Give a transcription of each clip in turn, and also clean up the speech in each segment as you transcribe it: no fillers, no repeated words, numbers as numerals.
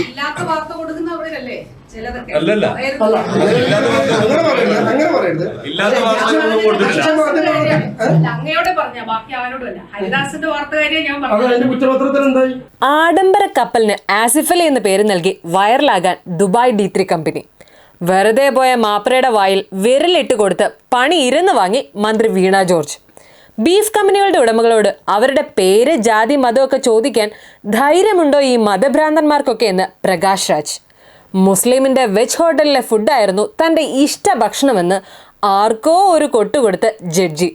ഇല്ലാത്ത വാർത്ത കൊടുക്കുന്നവരല്ലേ ചിലതൊക്കെ. അല്ലല്ല, അങ്ങയോട് പറഞ്ഞ ബാക്കി അവനോടും അല്ല. ഹരിദാസിന്റെ വാർത്തകാരിയെ ഞാൻ പറഞ്ഞു. ആഡംബര കപ്പലിന് ആസിഫ് അലി എന്ന പേര് നൽകി വൈറലാകാൻ ദുബായ് D3 കമ്പനി. വെറുതെ പോയ മാപ്രയുടെ വായിൽ വിരലിട്ട് കൊടുത്ത് പണി ഇരുന്ന് വാങ്ങി മന്ത്രി വീണ ജോർജ്. ബീഫ് കമ്പനികളുടെ ഉടമകളോട് അവരുടെ പേര്, ജാതി, മതമൊക്കെ ചോദിക്കാൻ ധൈര്യമുണ്ടോ ഈ മതഭ്രാന്തന്മാർക്കൊക്കെ എന്ന് പ്രകാശ് രാജ്. മുസ്ലിമിന്റെ വെജ് ഹോട്ടലിലെ ഫുഡായിരുന്നു തൻ്റെ ഇഷ്ട ഭക്ഷണമെന്ന് ആർക്കോ ഒരു കൊട്ടുകൊടുത്ത് ജഡ്ജി.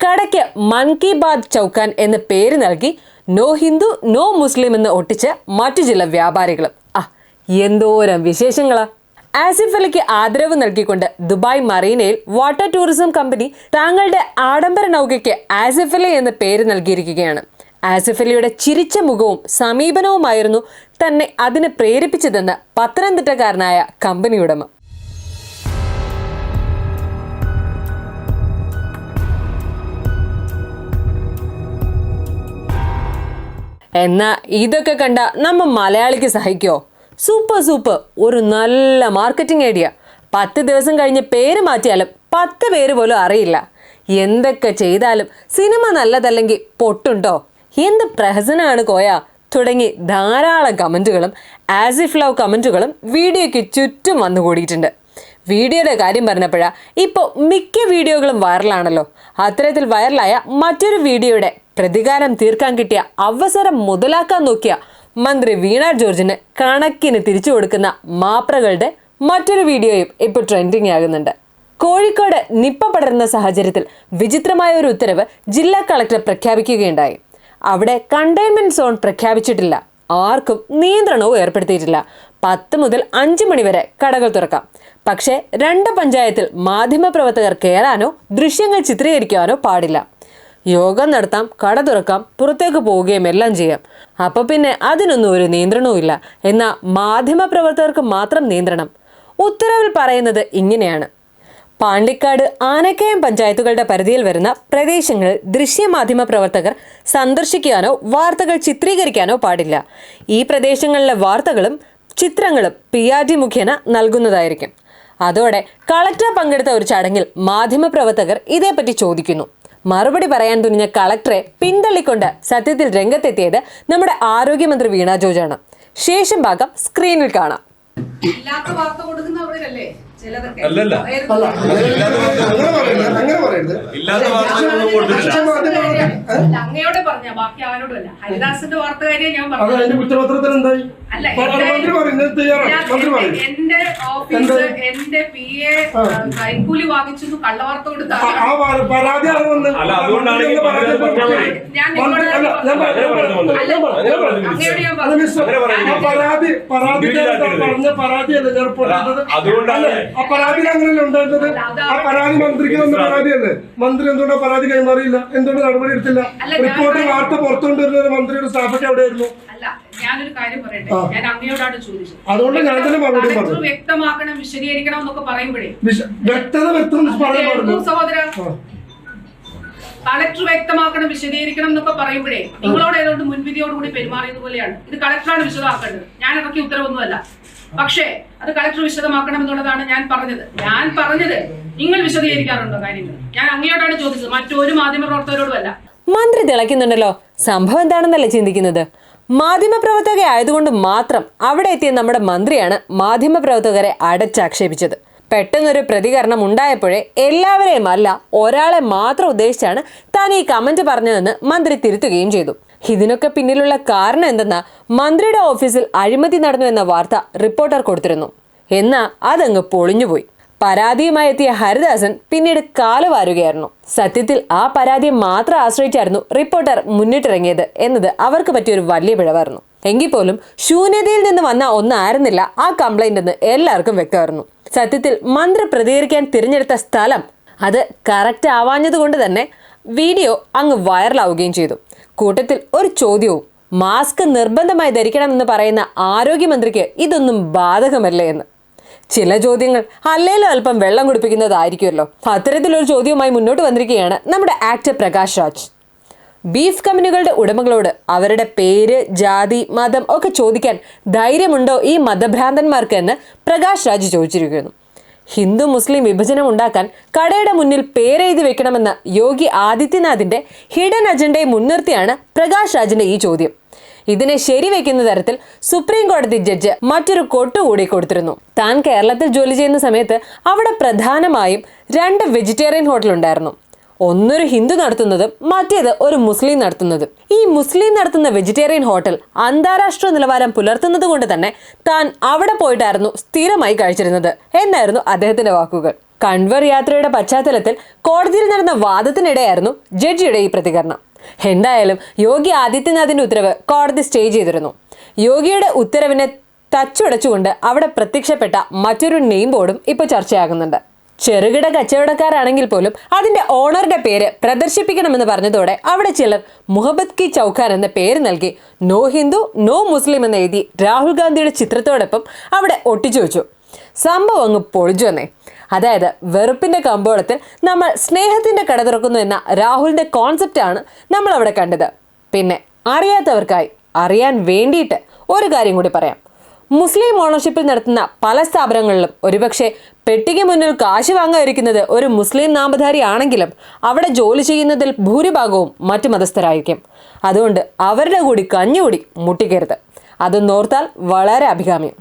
കടയ്ക്ക് മൻ കി ബാത് ചൗക്കാൻ എന്ന് പേര് നൽകി നോ ഹിന്ദു നോ മുസ്ലിം എന്ന് ഒട്ടിച്ച് മറ്റു ചില വ്യാപാരികളും. എന്തോരം വിശേഷങ്ങളാ! ആസിഫ് അലിക്ക് ആദരവ് നൽകിക്കൊണ്ട് ദുബായ് മറീനയിൽ വാട്ടർ ടൂറിസം കമ്പനി താങ്കളുടെ ആഡംബര നൗകയ്ക്ക് ആസിഫ് അലി എന്ന പേര് നൽകിയിരിക്കുകയാണ്. ആസിഫ് അലിയുടെ ചിരിച്ച മുഖവും സമീപനവുമായിരുന്നു തന്നെ അതിന് പ്രേരിപ്പിച്ചതെന്ന് പത്തനംതിട്ടക്കാരനായ കമ്പനി ഉടമ. എന്നാ ഇതൊക്കെ കണ്ട നമ്മ മലയാളിക്ക് സഹിക്കോ? സൂപ്പർ, ഒരു നല്ല മാർക്കറ്റിംഗ് ഐഡിയ. 10 ദിവസം കഴിഞ്ഞ് പേര് മാറ്റിയാലും 10 പേര് പോലും അറിയില്ല. എന്തൊക്കെ ചെയ്താലും സിനിമ നല്ലതല്ലെങ്കിൽ പൊട്ടുണ്ടോ? എന്ത് പ്രഹസനമാണ് കോയ തുടങ്ങി ധാരാളം കമൻറ്റുകളും ആസിഫ് ലവ് കമൻറ്റുകളും വീഡിയോയ്ക്ക് ചുറ്റും വന്നുകൂടിയിട്ടുണ്ട്. വീഡിയോയുടെ കാര്യം പറഞ്ഞപ്പോഴാണ് ഇപ്പോൾ മിക്ക വീഡിയോകളും വൈറലാണല്ലോ. അത്തരത്തിൽ വൈറലായ മറ്റൊരു വീഡിയോയുടെ പ്രതികാരം തീർക്കാൻ കിട്ടിയ അവസരം മുതലാക്കാൻ നോക്കിയ മന്ത്രി വീണ ജോർജിന് കണക്കിന് തിരിച്ചു കൊടുക്കുന്ന മാപ്രകളുടെ മറ്റൊരു വീഡിയോയും ഇപ്പോൾ ട്രെൻഡിങ് ആകുന്നുണ്ട്. കോഴിക്കോട് നിപ്പ പടരുന്ന സാഹചര്യത്തിൽ വിചിത്രമായ ഒരു ഉത്തരവ് ജില്ലാ കളക്ടർ പ്രഖ്യാപിക്കുകയുണ്ടായി. അവിടെ കണ്ടെയ്ൻമെന്റ് സോൺ പ്രഖ്യാപിച്ചിട്ടില്ല, ആർക്കും നിയന്ത്രണവും ഏർപ്പെടുത്തിയിട്ടില്ല. 10 മുതൽ 5 മണി വരെ കടകൾ തുറക്കാം. പക്ഷേ 2 പഞ്ചായത്തിൽ മാധ്യമപ്രവർത്തകർ കയറാനോ ദൃശ്യങ്ങൾ ചിത്രീകരിക്കാനോ പാടില്ല. യോഗം നടത്താം, കട തുറക്കാം, പുറത്തേക്ക് പോവുകയും എല്ലാം ചെയ്യാം. അപ്പോൾ പിന്നെ അതിനൊന്നും ഒരു നിയന്ത്രണവും ഇല്ല. എന്നാൽ മാധ്യമപ്രവർത്തകർക്ക് മാത്രം നിയന്ത്രണം. ഉത്തരവിൽ പറയുന്നത് ഇങ്ങനെയാണ്: പാണ്ടിക്കാട്, ആനക്കയം പഞ്ചായത്തുകളുടെ പരിധിയിൽ വരുന്ന പ്രദേശങ്ങളിൽ ദൃശ്യമാധ്യമ പ്രവർത്തകർ സന്ദർശിക്കാനോ വാർത്തകൾ ചിത്രീകരിക്കാനോ പാടില്ല. ഈ പ്രദേശങ്ങളിലെ വാർത്തകളും ചിത്രങ്ങളും PRD മുഖേന നൽകുന്നതായിരിക്കും. അതോടെ കളക്ടർ പങ്കെടുത്ത ഒരു ചടങ്ങിൽ മാധ്യമപ്രവർത്തകർ ഇതേപ്പറ്റി ചോദിക്കുന്നു. മറുപടി പറയാൻ തുനിഞ്ഞ കളക്ടറെ പിന്തള്ളിക്കൊണ്ട് സത്യത്തിൽ രംഗത്തെത്തിയത് നമ്മുടെ ആരോഗ്യമന്ത്രി വീണ ജോർജാണ്. ശേഷം ഭാഗം സ്ക്രീനിൽ കാണാം. ഇല്ലാത്ത വാർത്ത കൊടുക്കുന്നവരല്ലേ ചിലതൊക്കെ. അല്ലല്ല, അങ്ങയോട് പറഞ്ഞ ബാക്കി അവനോടും അല്ല. ഹരിദാസിന്റെ വാർത്തകാരിയെ ഞാൻ പറഞ്ഞു. എന്റെ ഓഫീസ്, എന്റെ PA കൈക്കൂലി വാങ്ങിച്ചു കള്ളവാർത്ത കൊടുത്ത ഞാൻ മന്ത്രിക്ക് വന്ന പരാതിയല്ലേ? മന്ത്രി എന്തുകൊണ്ടാ പരാതി കൈമാറിയില്ല? എന്തുകൊണ്ട് നടപടി എടുത്തില്ല? റിപ്പോർട്ട് വാർത്ത പുറത്തുകൊണ്ടിരുന്നത് മന്ത്രിയുടെ സ്റ്റാഫൊക്കെ എവിടെയായിരുന്നു? ഞാനൊരു കാര്യം പറയട്ടെ, ഞാൻ അങ്ങയോടാണ് ചോദിച്ചത്. അതുകൊണ്ട് ഞാൻ തന്നെ മറുപടി പറഞ്ഞു. വ്യക്തമാക്കണം, വിശദീകരിക്കണം എന്നൊക്കെ പറയുമ്പോഴേ വ്യക്തത സഹോദര, കളക്ടർ വ്യക്തമാക്കണം, വിശദീകരിക്കണം എന്നൊക്കെ പറയുമ്പോഴേ നിങ്ങളോട് ഏതോണ്ട് മുൻവിധിയോടുകൂടി പെരുമാറിയത് പോലെയാണ്. ഇത് കളക്ടറാണ് വിശദമാക്കേണ്ടത്, ഞാൻ ഇറക്കിയ ഉത്തരവൊന്നുമല്ല. പക്ഷേ അത് കളക്ടർ വിശദമാക്കണം എന്നുള്ളതാണ് ഞാൻ പറഞ്ഞത്. നിങ്ങൾ വിശദീകരിക്കാറുണ്ടോ കാര്യങ്ങൾ? ഞാൻ അങ്ങയോടാണ് ചോദിച്ചത്, മറ്റൊരു മാധ്യമപ്രവർത്തകരോടുമല്ല. മന്ത്രി തിളയ്ക്കുന്നുണ്ടല്ലോ. സംഭവം എന്താണെന്നല്ലേ ചിന്തിക്കുന്നത്? മാധ്യമപ്രവർത്തക ആയതുകൊണ്ട് മാത്രം അവിടെ എത്തിയ നമ്മുടെ മന്ത്രിയാണ് മാധ്യമപ്രവർത്തകരെ അടച്ചാക്ഷേപിച്ചത്. പെട്ടെന്നൊരു പ്രതികരണം ഉണ്ടായപ്പോഴേ എല്ലാവരെയും അല്ല, ഒരാളെ മാത്രം ഉദ്ദേശിച്ചാണ് താൻ ഈ കമന്റ് പറഞ്ഞതെന്ന് മന്ത്രി തിരുത്തുകയും ചെയ്തു. ഇതിനൊക്കെ പിന്നിലുള്ള കാരണം എന്തെന്നാ, മന്ത്രിയുടെ ഓഫീസിൽ അഴിമതി നടന്നു എന്ന വാർത്ത റിപ്പോർട്ടർ കൊടുത്തിരുന്നു. എന്നാൽ അതങ്ങ് പൊളിഞ്ഞുപോയി. പരാതിയുമായി എത്തിയ ഹരിദാസൻ പിന്നീട് കാലുവാരുകയായിരുന്നു. സത്യത്തിൽ ആ പരാതിയെ മാത്രം ആശ്രയിച്ചായിരുന്നു റിപ്പോർട്ടർ മുന്നിട്ടിറങ്ങിയത് എന്നത് അവർക്ക് പറ്റിയൊരു വലിയ പിഴവായിരുന്നു. എങ്കിൽ പോലും ശൂന്യതയിൽ നിന്ന് വന്ന ഒന്നായിരുന്നില്ല ആ കംപ്ലൈന്റ് എന്ന് എല്ലാവർക്കും വ്യക്തമായിരുന്നു. സത്യത്തിൽ മന്ത്രി പ്രതികരിക്കാൻ തിരഞ്ഞെടുത്ത സ്ഥലം അത് കറക്റ്റ് ആവാഞ്ഞതുകൊണ്ട് തന്നെ വീഡിയോ അങ്ങ് വൈറലാവുകയും ചെയ്തു. കൂട്ടത്തിൽ ഒരു ചോദ്യവും, മാസ്ക് നിർബന്ധമായി ധരിക്കണമെന്ന് പറയുന്ന ആരോഗ്യമന്ത്രിക്ക് ഇതൊന്നും ബാധകമല്ലേ എന്ന്. ചില ചോദ്യങ്ങൾ അല്ലേലും അല്പം വെള്ളം കുടിപ്പിക്കുന്നതായിരിക്കുമല്ലോ. അത്തരത്തിലൊരു ചോദ്യവുമായി മുന്നോട്ട് വന്നിരിക്കുകയാണ് നമ്മുടെ ആക്ടർ പ്രകാശ് രാജ്. ബീഫ് കമ്പനികളുടെ ഉടമകളോട് അവരുടെ പേര്, ജാതി, മതം ഒക്കെ ചോദിക്കാൻ ധൈര്യമുണ്ടോ ഈ മതഭ്രാന്തന്മാർക്ക് എന്ന് പ്രകാശ് രാജ് ചോദിച്ചിരിക്കുന്നു. ഹിന്ദു മുസ്ലിം വിഭജനം ഉണ്ടാക്കാൻ കടയുടെ മുന്നിൽ പേരെഴുതി വെക്കണമെന്ന യോഗി ആദിത്യനാഥിന്റെ ഹിഡൻ അജണ്ടയെ മുൻനിർത്തിയാണ് പ്രകാശ് രാജിന്റെ ഈ ചോദ്യം. ഇതിനെ ശരിവെക്കുന്ന തരത്തിൽ സുപ്രീം കോടതി ജഡ്ജ് മറ്റൊരു കൊട്ടുകൂടി കൊടുത്തിരുന്നു. താൻ കേരളത്തിൽ ജോലി ചെയ്യുന്ന സമയത്ത് അവിടെ പ്രധാനമായും 2 വെജിറ്റേറിയൻ ഹോട്ടൽ ഉണ്ടായിരുന്നു. ഒന്നൊരു ഹിന്ദു നടത്തുന്നതും മറ്റേത് ഒരു മുസ്ലിം നടത്തുന്നതും. ഈ മുസ്ലിം നടത്തുന്ന വെജിറ്റേറിയൻ ഹോട്ടൽ അന്താരാഷ്ട്ര നിലവാരം പുലർത്തുന്നത് കൊണ്ട് തന്നെ താൻ അവിടെ പോയിട്ടായിരുന്നു സ്ഥിരമായി കഴിച്ചിരുന്നത് എന്നായിരുന്നു അദ്ദേഹത്തിന്റെ വാക്കുകൾ. കൺവർ യാത്രയുടെ പശ്ചാത്തലത്തിൽ കോടതിയിൽ നടന്ന വാദത്തിനിടെയായിരുന്നു ജഡ്ജിയുടെ ഈ പ്രതികരണം. എന്തായാലും യോഗി ആദിത്യനാഥിന്റെ ഉത്തരവ് കോടതി സ്റ്റേ ചെയ്തിരുന്നു. യോഗിയുടെ ഉത്തരവിനെ തച്ചുടച്ചുകൊണ്ട് അവിടെ പ്രത്യക്ഷപ്പെട്ട മറ്റൊരു നെയിം ബോർഡും ഇപ്പോൾ ചർച്ചയാകുന്നുണ്ട്. ചെറുകിട കച്ചവടക്കാരാണെങ്കിൽ പോലും അതിന്റെ ഓണറുടെ പേര് പ്രദർശിപ്പിക്കണമെന്ന് പറഞ്ഞതോടെ അവിടെ ചിലർ മുഹബത് കി ചൗഖാൻ എന്ന പേര് നൽകി നോ ഹിന്ദു നോ മുസ്ലിം എന്ന് എഴുതി രാഹുൽ ഗാന്ധിയുടെ ചിത്രത്തോടൊപ്പം അവിടെ ഒട്ടിച്ചു വെച്ചു. സംഭവം അങ്ങ് പൊളിച്ചു വന്നേ. അതായത് വെറുപ്പിന്റെ കമ്പോളത്തിൽ നമ്മൾ സ്നേഹത്തിന്റെ കട തുറക്കുന്നു എന്ന രാഹുലിന്റെ കോൺസെപ്റ്റാണ് നമ്മൾ അവിടെ കണ്ടത്. പിന്നെ അറിയാത്തവർക്കായി അറിയാൻ വേണ്ടിയിട്ട് ഒരു കാര്യം കൂടി പറയാം. മുസ്ലിം ഓണർഷിപ്പിൽ നടത്തുന്ന പല സ്ഥാപനങ്ങളിലും ഒരുപക്ഷെ പെട്ടിക്ക് മുന്നിൽ കാശ് വാങ്ങാതിരിക്കുന്നത് ഒരു മുസ്ലിം നാമധാരി ആണെങ്കിലും അവിടെ ജോലി ചെയ്യുന്നതിൽ ഭൂരിഭാഗവും മറ്റു മതസ്ഥരായിരിക്കും. അതുകൊണ്ട് അവരുടെ കൂടി കഞ്ഞുകൂടി മുട്ടിക്കരുത്. അതൊന്നോർത്താൽ വളരെ അഭികാമ്യം.